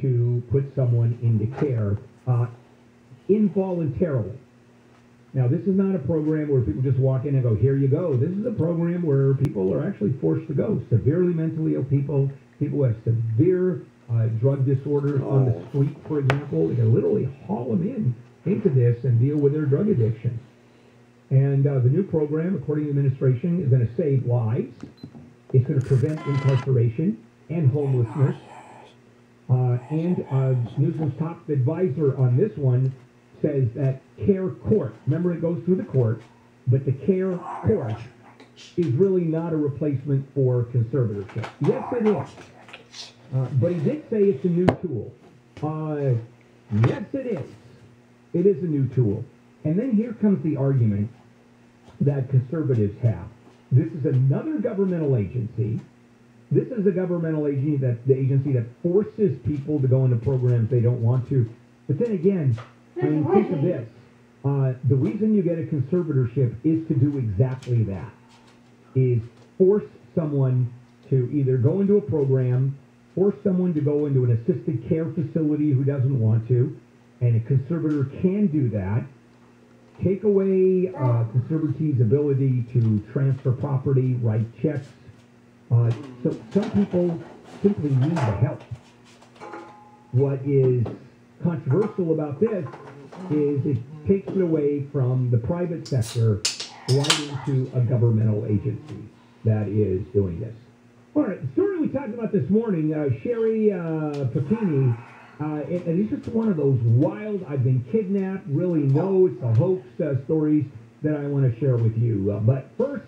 to put someone into care involuntarily. Now, this is not a program where people just walk in and go, here you go. This is a program where people are actually forced to go. Severely mentally ill people, people who have severe drug disorders on the street, for example. They can literally haul them into this and deal with their drug addiction. And the new program, according to the administration, is going to save lives. It's going to prevent incarceration and homelessness. And Newsom's top advisor on this one says that care court, remember it goes through the court, but the care court is really not a replacement for conservatorship. Yes, it is. But he did say it's a new tool. Yes, it is. It is a new tool. And then here comes the argument that conservatives have. This is another governmental agency. This is a governmental agency that forces people to go into programs they don't want to. But then again, I mean, think of this. The reason you get a conservatorship is to do exactly that, is force someone to either go into a program, force someone to go into an assisted care facility who doesn't want to, and a conservator can do that, take away conservatives' ability to transfer property, write checks. So some people simply need the help. What is controversial about this is it takes it away from the private sector right into a governmental agency that is doing this. All right, the story we talked about this morning, Sherry Papini, and it's just one of those wild, I've been kidnapped, really no, it's a hoax stories that I want to share with you. But first,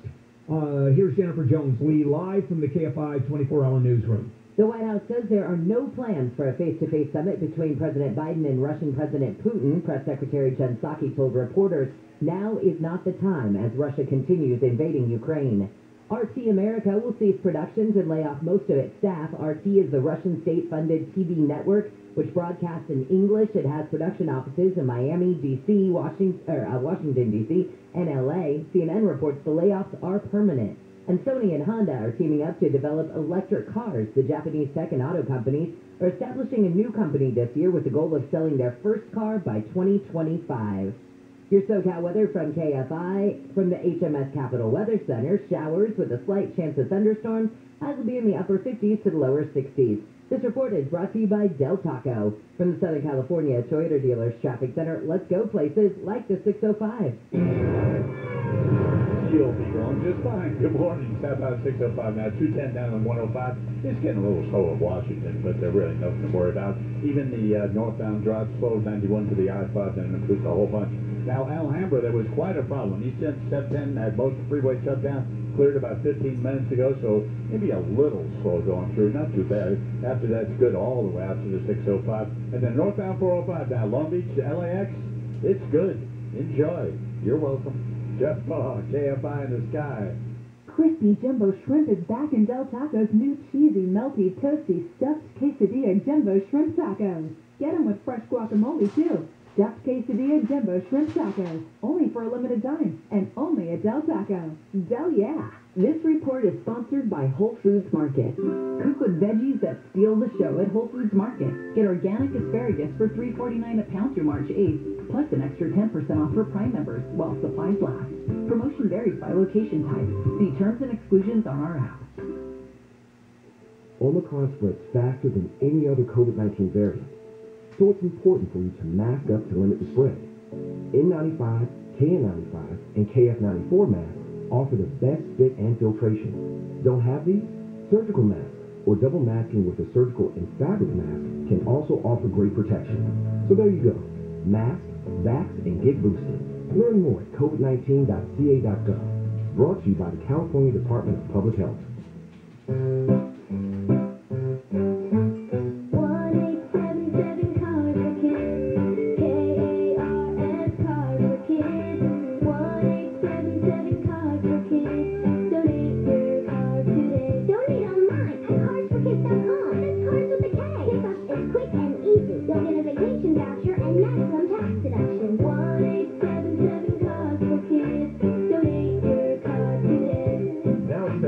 here's Jennifer Jones-Lee live from the KFI 24-hour newsroom. The White House says there are no plans for a face-to-face summit between President Biden and Russian President Putin. Press Secretary Jen Psaki told reporters, now is not the time as Russia continues invading Ukraine. RT America will cease productions and lay off most of its staff. RT is the Russian state-funded TV network which broadcasts in English. It has production offices in Miami, D.C., Washington, D.C., and L.A. CNN reports the layoffs are permanent. And Sony and Honda are teaming up to develop electric cars. The Japanese tech and auto companies are establishing a new company this year with the goal of selling their first car by 2025. Your SoCal weather from KFI. From the HMS Capitol Weather Center, showers with a slight chance of thunderstorms. Highs will be in the upper 50s to the lower 60s. This report is brought to you by Del Taco. From the Southern California Toyota Dealers Traffic Center, let's go places like the 605. You'll be going just fine. Good morning. Southbound 605 now, 210 down on 105. It's getting a little slow at Washington, but there's really nothing to worry about. Even the northbound drive slow, 91 to the I-5, and includes a whole bunch. Now, Alhambra, there was quite a problem. East End Step 10 had most of the freeway shut down, cleared about 15 minutes ago, so maybe a little slow going through. Not too bad. After that, it's good all the way out to the 605. And then northbound 405 down Long Beach to LAX, it's good. Enjoy. You're welcome. Jeff Paul, KFI in the sky. Crispy Jumbo Shrimp is back in Del Taco's new cheesy, melty, toasty, stuffed quesadilla Jumbo Shrimp Tacos. Get them with fresh guacamole, too. Stuffed quesadilla Jumbo Shrimp Tacos. Only for a limited time. And only at Del Taco. Del yeah. This report is sponsored by Whole Foods Market. Cook with veggies that steal the show at Whole Foods Market. Get organic asparagus for $3.49 a pound through March 8th, plus an extra 10% off for Prime members while supplies last. Promotion varies by location type. See terms and exclusions on our app. Omicron spreads faster than any other COVID-19 variant, so it's important for you to mask up to limit the spread. N95, KN95, and KF94 masks offer the best fit and filtration. Don't have these? Surgical masks or double masking with a surgical and fabric mask can also offer great protection. So there you go. Mask, vax, and get boosted. Learn more at covid19.ca.gov. Brought to you by the California Department of Public Health.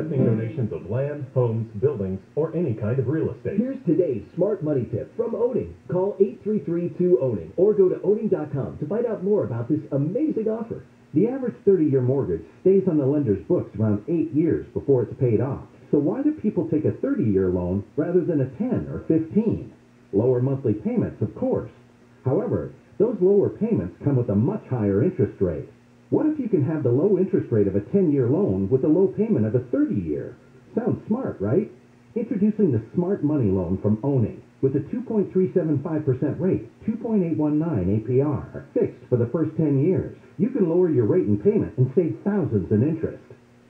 Donations of land, homes, buildings, smart money tip from Owning. Call 833-2-OWNING or go to owning.com to find out more about this amazing offer. The average 30-year mortgage stays on the lender's books around 8 years before it's paid off. So why do people take a 30-year loan rather than a 10 or 15? Lower monthly payments, of course. However, those lower payments come with a much higher interest rate. What if you can have the low interest rate of a 10-year loan with the low payment of a 30-year? Sounds smart, right? Introducing the Smart Money Loan from Owning with a 2.375% rate, 2.819 APR, fixed for the first 10 years. You can lower your rate and payment and save thousands in interest.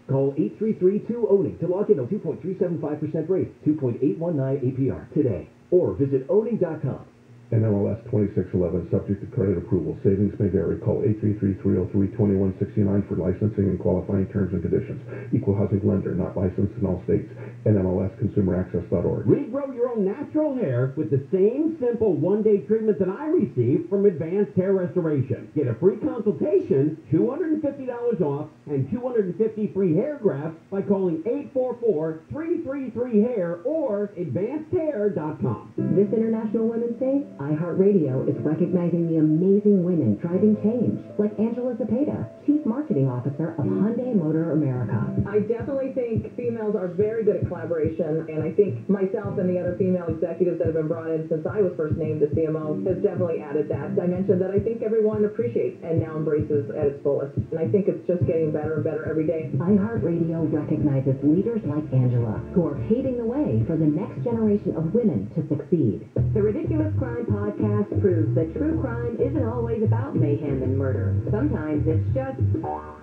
Call 833-2-OWNING to log in on 2.375% rate, 2.819 APR today, or visit owning.com. NMLS 2611, subject to credit approval. Savings may vary. Call 833-303-2169 for licensing and qualifying terms and conditions. Equal housing lender, not licensed in all states. NMLSconsumeraccess.org. Regrow your own natural hair with the same simple one-day treatment that I received from Advanced Hair Restoration. Get a free consultation, $250 off, and 250 free hair grafts by calling 844-333-HAIR or advancedhair.com. This International Women's Day, iHeartRadio is recognizing the amazing women driving change, like Angela Zepeda, Chief Marketing Officer of Hyundai Motor America. I definitely think females are very good at collaboration, and I think myself and the other female executives that have been brought in since I was first named the CMO has definitely added that dimension that I think everyone appreciates and now embraces at its fullest. And I think it's just getting better and better every day. iHeartRadio recognizes leaders like Angela, who are paving the way for the next generation of women to succeed. The Ridiculous Crime Podcast proves that true crime isn't always about mayhem and murder. Sometimes it's just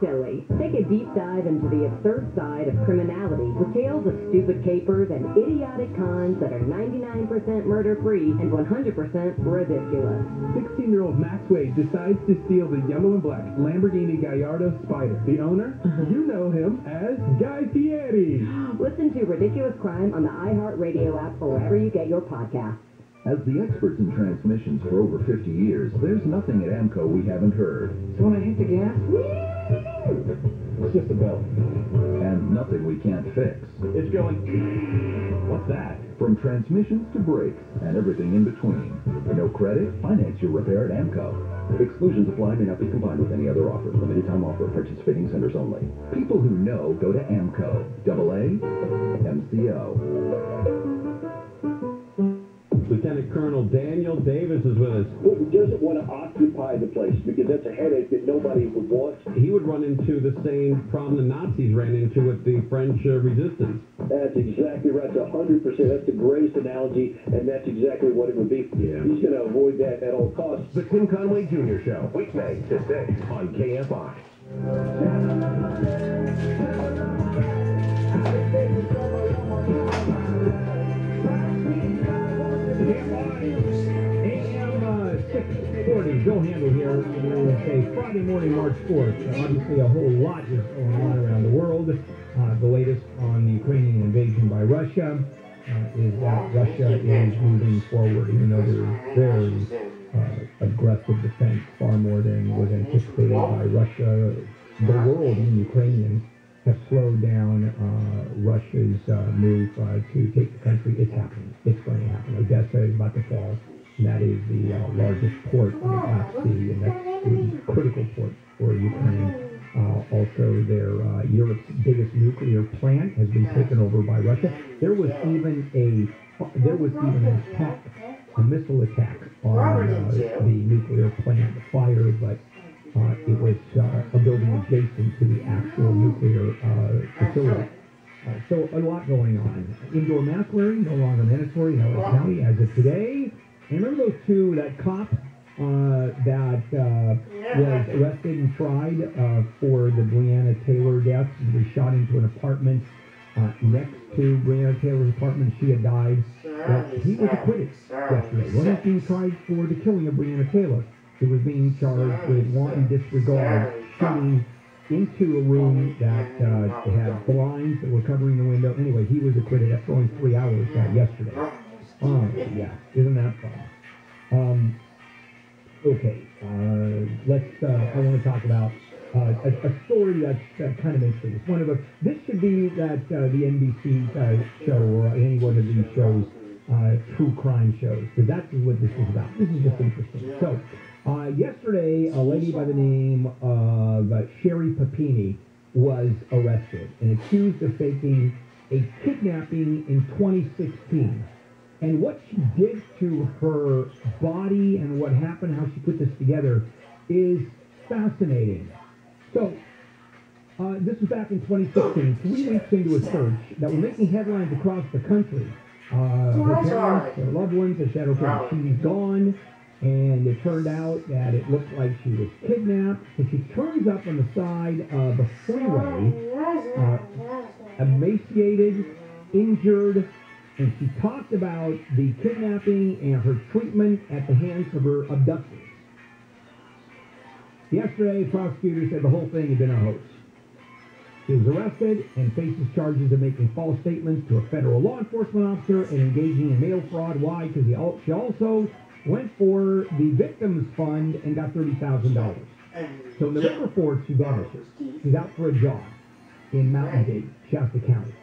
silly. Take a deep dive into the absurd side of criminality with tales of stupid capers and idiotic cons that are 99% murder-free and 100% ridiculous. 16-year-old Max Wade decides to steal the yellow and black Lamborghini Gallardo Spider. The owner? You know him as Guy Fieri. Listen to Ridiculous Crime on the iHeartRadio app or wherever you get your podcasts. As the experts in transmissions for over 50 years, there's nothing at AMCO we haven't heard. So when I hit the gas, it's just a belt. And nothing we can't fix. It's going... What's that? From transmissions to brakes and everything in between. No credit? Finance your repair at AMCO. Exclusions apply, may not be combined with any other offer. Limited time offer, participating centers only. People who know go to AMCO. AA MCO. Lieutenant Colonel Daniel Davis is with us. Who doesn't want to occupy the place? Because that's a headache that nobody would want. He would run into the same problem the Nazis ran into with the French resistance. That's exactly right. That's 100%. That's the greatest analogy, and that's exactly what it would be. Yeah. He's going to avoid that at all costs. The Tim Conway Jr. Show, weekday to 6 on KFI. AM 640, Joe Handel here. It's a Friday morning, March 4th. Obviously, a whole lot is going on around the world. The latest on the Ukrainian invasion by Russia is that Russia is moving forward, even though there's very aggressive defense, far more than was anticipated by Russia. The world and Ukrainians have slowed down Russia's move to take the country. It's happening. It's going to happen. Odessa is about to fall. And that is the largest port in the Black Sea, and that's the critical port for Ukraine. Also, Europe's biggest nuclear plant has been taken over by Russia. There was even an attack, a missile attack on the nuclear plant, fire, but it was a building adjacent to the actual nuclear facility. So a lot going on. Indoor mask wearing no longer mandatory in LA County as of today. And remember that cop that was arrested and tried for the Breonna Taylor death? He was shot into an apartment next to Breonna Taylor's apartment. She had died. He was acquitted yesterday. He wasn't being tried for the killing of Breonna Taylor. He was being charged with wanton disregard, shooting into a room that had blinds that were covering the window. Anyway, he was acquitted after only 3 hours yesterday. Yeah, isn't that fun? Okay, I want to talk about a story that's kind of interesting. It's one of this should be that the NBC show or any one of these shows true crime shows, because that's what this is about. This is just interesting. So, yesterday, a lady by the name of Sherry Papini was arrested and accused of faking a kidnapping in 2016. And what she did to her body and what happened, how she put this together, is fascinating. So, this was back in 2016, 3 weeks into a search that was making headlines across the country. Her parents, her loved ones, they said, okay, she's gone, and it turned out that it looked like she was kidnapped. So she turns up on the side of the freeway, emaciated, injured, and she talked about the kidnapping and her treatment at the hands of her abductors. Yesterday, prosecutors said the whole thing had been a hoax. She was arrested and faces charges of making false statements to a federal law enforcement officer and engaging in mail fraud. Why? Because she also went for the victims fund and got $30,000. So November 4th, she vanishes. She's out for a jog in Mountain Gate, Shasta County.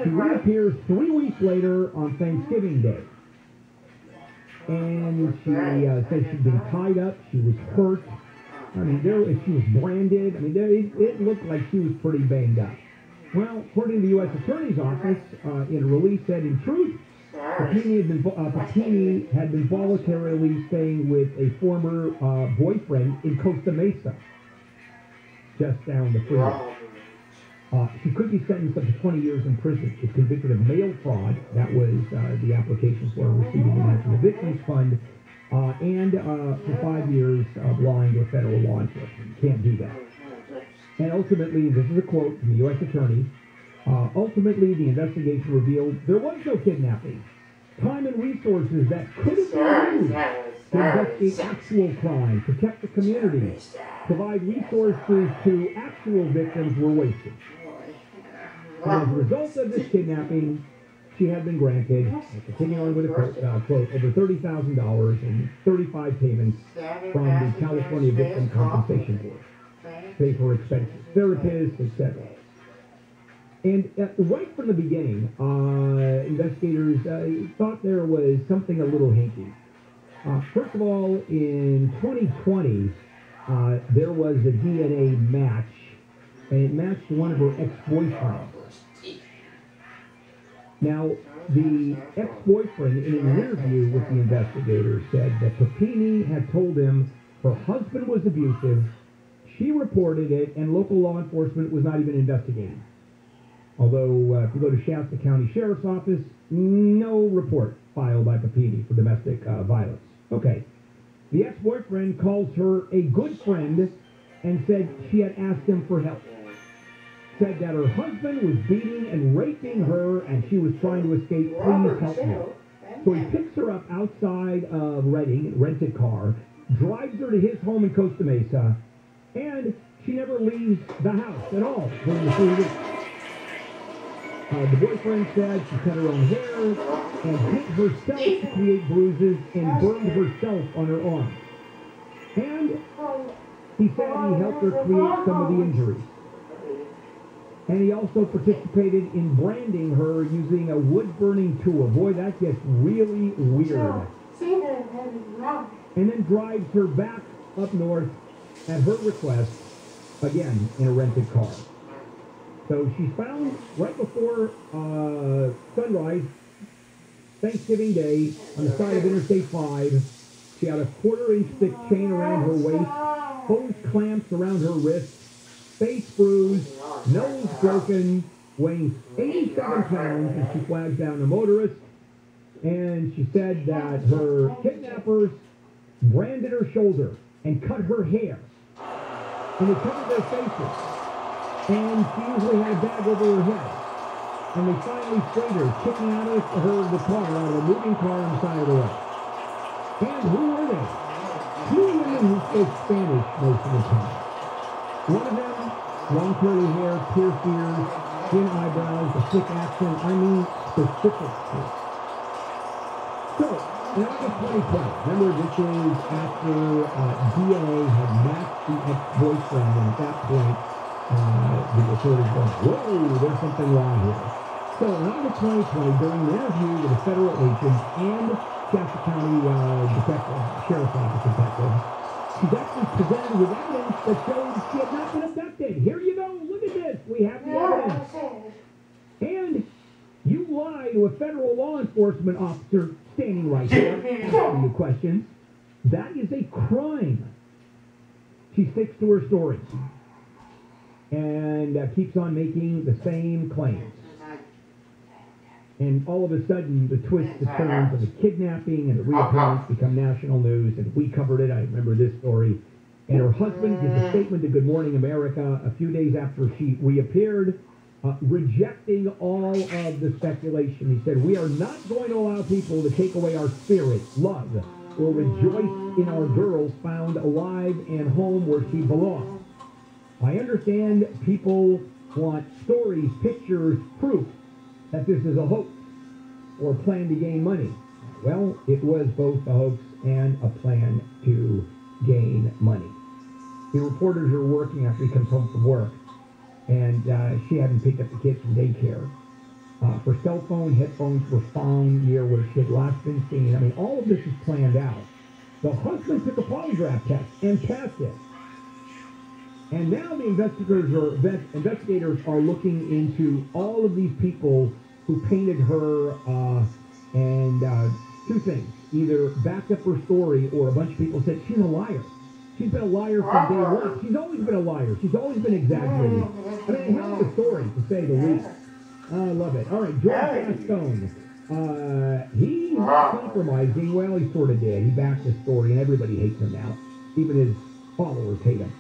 She reappears 3 weeks later on Thanksgiving Day. And she said she'd been tied up, she was hurt. I mean, she was branded. I mean, it looked like she was pretty banged up. Well, according to the U.S. Attorney's Office, in a release said, in truth, Papini had been voluntarily staying with a former boyfriend in Costa Mesa, just down the freeway. She could be sentenced up to 20 years in prison if convicted of mail fraud. That was the application for receiving the National Victims Fund. And for 5 years of lying to a federal law enforcement. Can't do that. And ultimately, this is a quote from the U.S. Attorney, ultimately the investigation revealed there was no kidnapping. Time and resources that could have been used to investigate actual crime, protect the community, provide resources to actual victims were wasted. And as a result of this kidnapping, she had been granted, continuing on with a quote, over $30,000 in 35 payments from the California Victim Compensation Board. Pay for expenses, therapists, etc. And right from the beginning, investigators thought there was something a little hinky. First of all, in 2020, there was a DNA match, and it matched one of her ex-boyfriends. Now, the ex-boyfriend, in an interview with the investigators, said that Papini had told him her husband was abusive, she reported it, and local law enforcement was not even investigating. Although, if you go to Shasta County Sheriff's Office, no report filed by Papini for domestic violence. Okay. The ex-boyfriend calls her a good friend and said she had asked him for help. Said that her husband was beating and raping her and she was trying to escape. Please help me. So he picks her up outside of Redding, rented car, drives her to his home in Costa Mesa, and she never leaves the house at all during the 3 weeks. The boyfriend said she cut her own hair and hit herself to create bruises and burned herself on her arm. And he said he helped her create some of the injuries. And he also participated in branding her using a wood-burning tool. Boy, that gets really weird. And then drives her back up north at her request, again, in a rented car. So she's found right before sunrise, Thanksgiving Day, on the side of Interstate 5. She had a 1/4-inch thick chain around her waist, hose clamps around her wrists, face bruised, nose broken, weighing 87 pounds, and she flagged down a motorist. And she said that her kidnappers branded her shoulder and cut her hair. And they covered their faces. And she usually had a bag over her head. And they finally freed her, kicking out of the car, out of a moving car on the side of the road. And who were they? 2 women who spoke Spanish most of the time. One of them, long curly hair, pierced ears, thin eyebrows, a thick accent, I mean specifically. So, in August 2020, remember this is after DNA had matched the ex-boyfriend, and at that point, the authorities went, whoa, there's something wrong here. So in August 2020, during an interview with a federal agent and Shasta County Sheriff's Office detective, she's actually presented with evidence that shows she had not been abducted. Here you go. Look at this. We have the evidence. And you lie to a federal law enforcement officer standing right here asking you questions. That is a crime. She sticks to her story and keeps on making the same claims. And all of a sudden, the twists, the turns of the kidnapping and the reappearance become national news, and we covered it. I remember this story. And her husband gives a statement to Good Morning America a few days after she reappeared, rejecting all of the speculation. He said, "We are not going to allow people to take away our spirit, love, or rejoice in our girls found alive and home where she belongs. I understand people want stories, pictures, proof that this is a hoax or a plan to gain money." Well, it was both a hoax and a plan to gain money. The reporters are working after he comes home from work, and she hadn't picked up the kids from daycare. Her cell phone, headphones were found near where she had last been seen. I mean, all of this is planned out. The husband took a polygraph test and passed it. And now the investigators are looking into all of these people who painted her and two things. Either backed up her story or a bunch of people said she's a liar. She's been a liar from day one. She's always been a liar. She's always been exaggerating. I mean, a hell of a story, to say the least. I love it. All right, George Gascon. He's compromising. Well, he sort of did. He backed his story, and everybody hates him now. Even his followers hate him.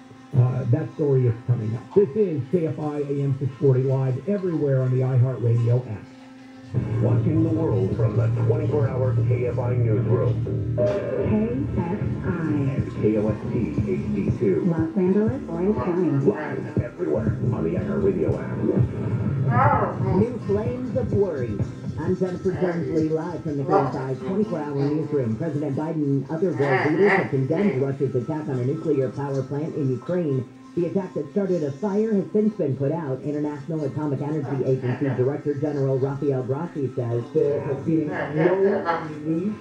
That story is coming up. This is KFI AM 640 live everywhere on the iHeartRadio app. Watching the world from the 24-hour KFI newsroom. KFI. And KOST HD2. Los Angeles, Orange County. Live everywhere on the iHeartRadio app. New flames of worry. I'm Jennifer Jones-Lee, live from the KFI 24-hour newsroom. President Biden and other world leaders have condemned Russia's attack on a nuclear power plant in Ukraine. The attack that started a fire has since been put out. International Atomic Energy Agency Director General Rafael Grossi says there has been no release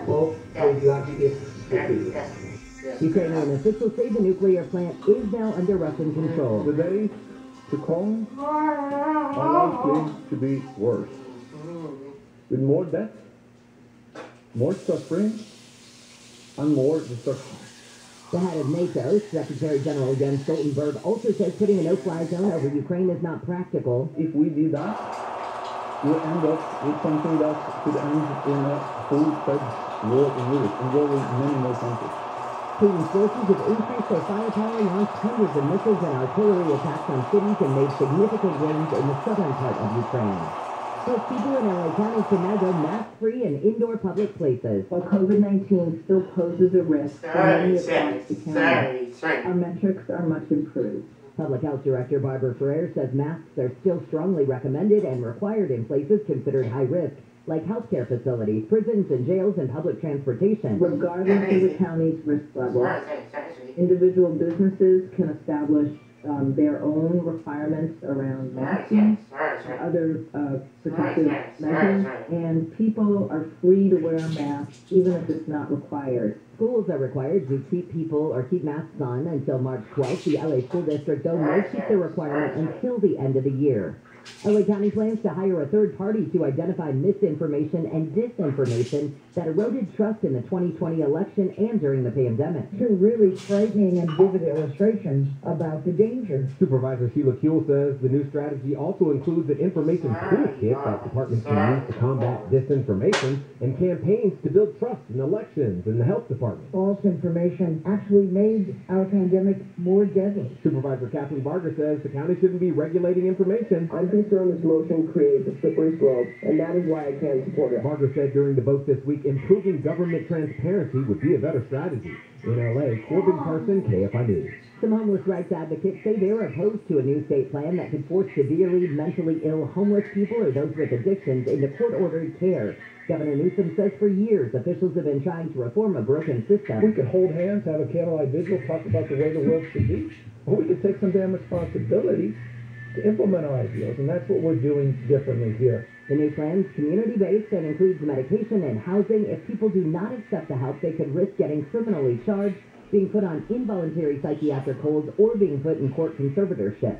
of radioactive material. Ukrainian officials say the nuclear plant is now under Russian control. The days to come are likely to be worse, with more death, more suffering, and more destruction. The head of NATO, Secretary General Jens Stoltenberg, also says putting a no-fly zone over Ukraine is not practical. If we do that, we'll end up with something that could end in a full-fledged war in Europe, involving many more countries. Putin's forces have increased their firepower, launched hundreds of missiles and artillery attacks on cities, and made significant gains in the southern part of Ukraine. Most people in LA County can now go mask-free in indoor public places. While COVID-19 still poses a risk for many across the county, our metrics are much improved. Public Health Director Barbara Ferrer says masks are still strongly recommended and required in places considered high risk, like healthcare facilities, prisons and jails, and public transportation. Regardless of the county's risk level, individual businesses can establish their own requirements around masking, other protective measures, and people are free to wear a mask even if it's not required. Schools are required to keep masks on until March 12th. The LA School District, though, may keep the requirement until the end of the year. LA County plans to hire a third party to identify misinformation and disinformation that eroded trust in the 2020 election and during the pandemic. Two really frightening and vivid illustrations about the danger. Supervisor Sheila Kuehl says the new strategy also includes an information toolkit that departments can use to combat disinformation and campaigns to build trust in elections and the health department. False information actually made our pandemic more deadly. Supervisor Kathleen Barger says the county shouldn't be regulating information. I'm concerned this motion creates a slippery slope, and that is why I can't support it. Barger said during the vote this week, improving government transparency would be a better strategy. In LA, Corbin Carson, KFI News. Some homeless rights advocates say they're opposed to a new state plan that could force severely mentally ill homeless people or those with addictions into court-ordered care. Governor Newsom says for years officials have been trying to reform a broken system. We could hold hands, have a candlelight vigil, talk about the way the world should be, or we could take some damn responsibility to implement our ideals, and that's what we're doing differently here. The new plan's community-based and includes medication and housing. If people do not accept the help, they could risk getting criminally charged, being put on involuntary psychiatric holds, or being put in court conservatorship.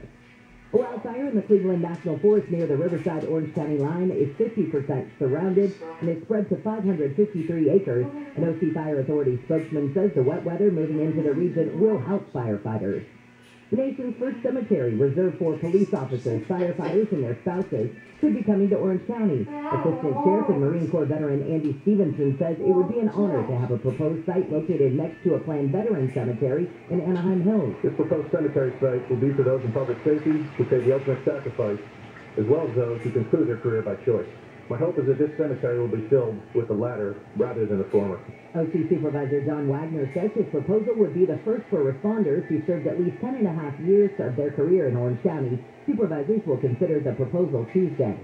A wildfire in the Cleveland National Forest near the Riverside-Orange County line is 50% surrounded and is spread to 553 acres. An OC Fire Authority spokesman says the wet weather moving into the region will help firefighters. The nation's first cemetery reserved for police officers, firefighters, and their spouses could be coming to Orange County. Assistant Sheriff and Marine Corps veteran Andy Stevenson says it would be an honor to have a proposed site located next to a planned veteran cemetery in Anaheim Hills. This proposed cemetery site will be for those in public safety who pay the ultimate sacrifice, as well as those who conclude their career by choice. My hope is that this cemetery will be filled with the latter rather than the former. OC Supervisor John Wagner says his proposal would be the first for responders who served at least 10.5 years of their career in Orange County. Supervisors will consider the proposal Tuesday.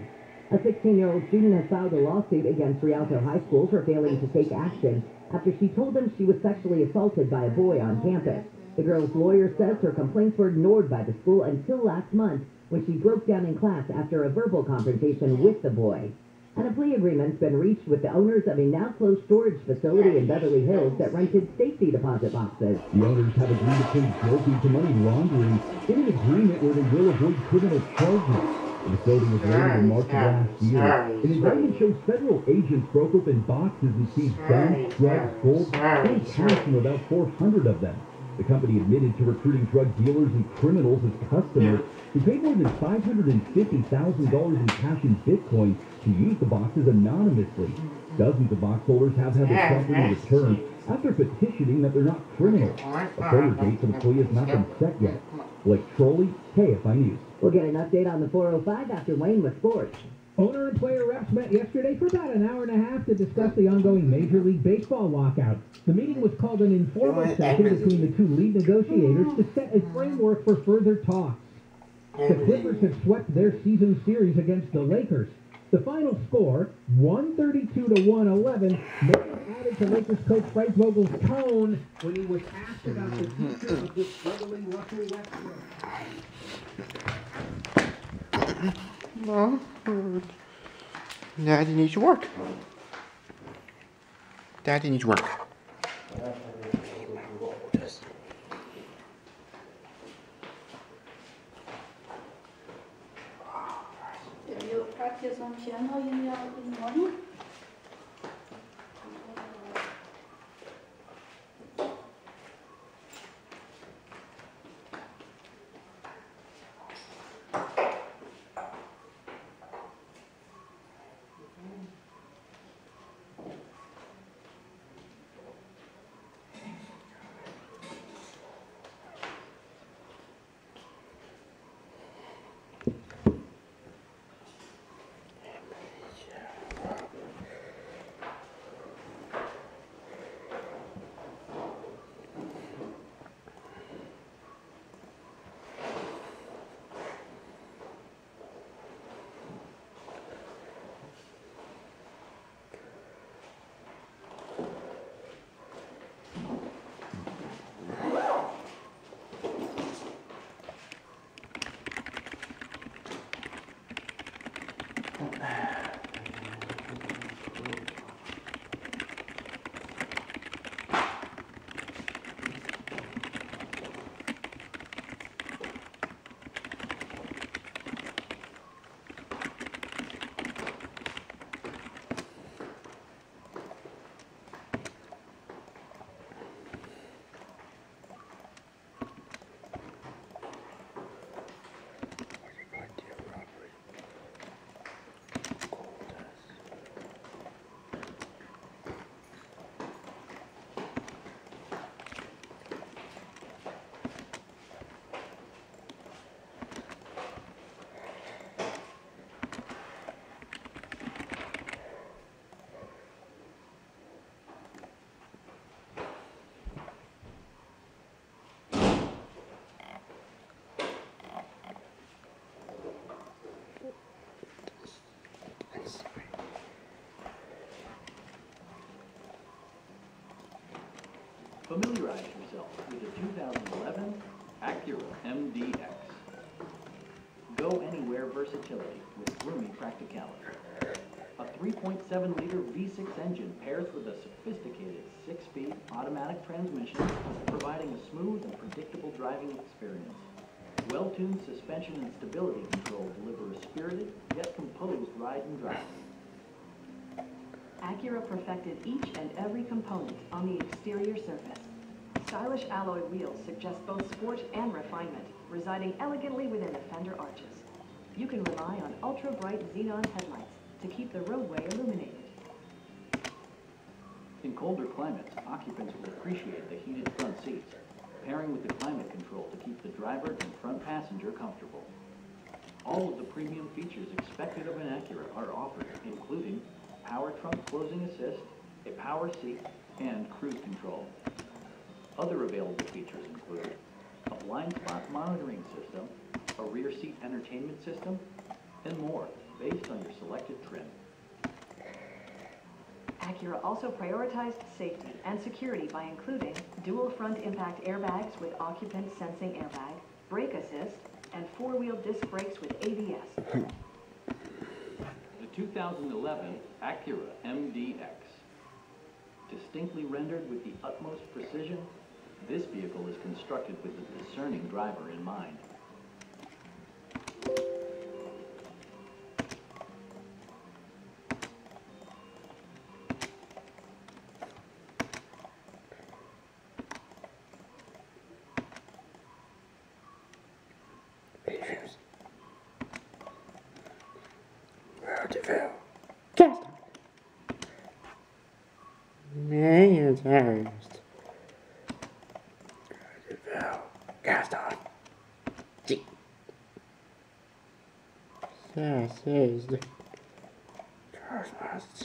A 16-year-old student has filed a lawsuit against Rialto High School for failing to take action after she told them she was sexually assaulted by a boy on campus. The girl's lawyer says her complaints were ignored by the school until last month when she broke down in class after a verbal confrontation with the boy. And a plea agreement's been reached with the owners of a now-closed storage facility in Beverly Hills that rented safety deposit boxes. The owners have agreed to plead guilty to money laundering in an agreement where they will avoid criminal charges. The facility was raided in March of last year. An indictment shows federal agents broke open boxes and seized guns, drugs, gold, and cash from about 400 of them. The company admitted to recruiting drug dealers and criminals as customers who paid more than $550,000 in cash and Bitcoin to use the boxes anonymously. Dozens of box holders have had their property returned after petitioning that they're not criminals. A further date for the plea has not been set yet. Blake Trolley, KFI News. We'll get an update on the 405 after Wayne with sports. Owner and player reps met yesterday for about an hour and a half to discuss the ongoing Major League Baseball lockout. The meeting was called an informal session between the two lead negotiators to set a framework for further talks. The Clippers have swept their season series against the Lakers. The final score, 132-111, may have added to Lakers coach Frank Vogel's tone when he was asked about the future of this struggling Russell Westbrook. Well, Daddy needs to work. Daddy needs work. Have you practiced on piano in the morning? Familiarize yourself with the 2011 Acura MDX. Go go-anywhere versatility with roomy practicality. A 3.7-liter V6 engine pairs with a sophisticated 6-speed automatic transmission, providing a smooth and predictable driving experience. Well-tuned suspension and stability control deliver a spirited, yet composed ride and drive. Acura perfected each and every component on the exterior surface. Stylish alloy wheels suggest both sport and refinement, residing elegantly within the fender arches. You can rely on ultra-bright xenon headlights to keep the roadway illuminated. In colder climates, occupants will appreciate the heated front seats, pairing with the climate control to keep the driver and front passenger comfortable. All of the premium features expected of an Acura are offered, including power trunk closing assist, a power seat, and cruise control. Other available features include a blind spot monitoring system, a rear seat entertainment system, and more, based on your selected trim. Acura also prioritized safety and security by including dual front impact airbags with occupant sensing airbag, brake assist, and four-wheel disc brakes with ABS. The 2011 Acura MDX. Distinctly rendered with the utmost precision, this vehicle is constructed with the discerning driver in mind. Cast on. G. This is the Christmas.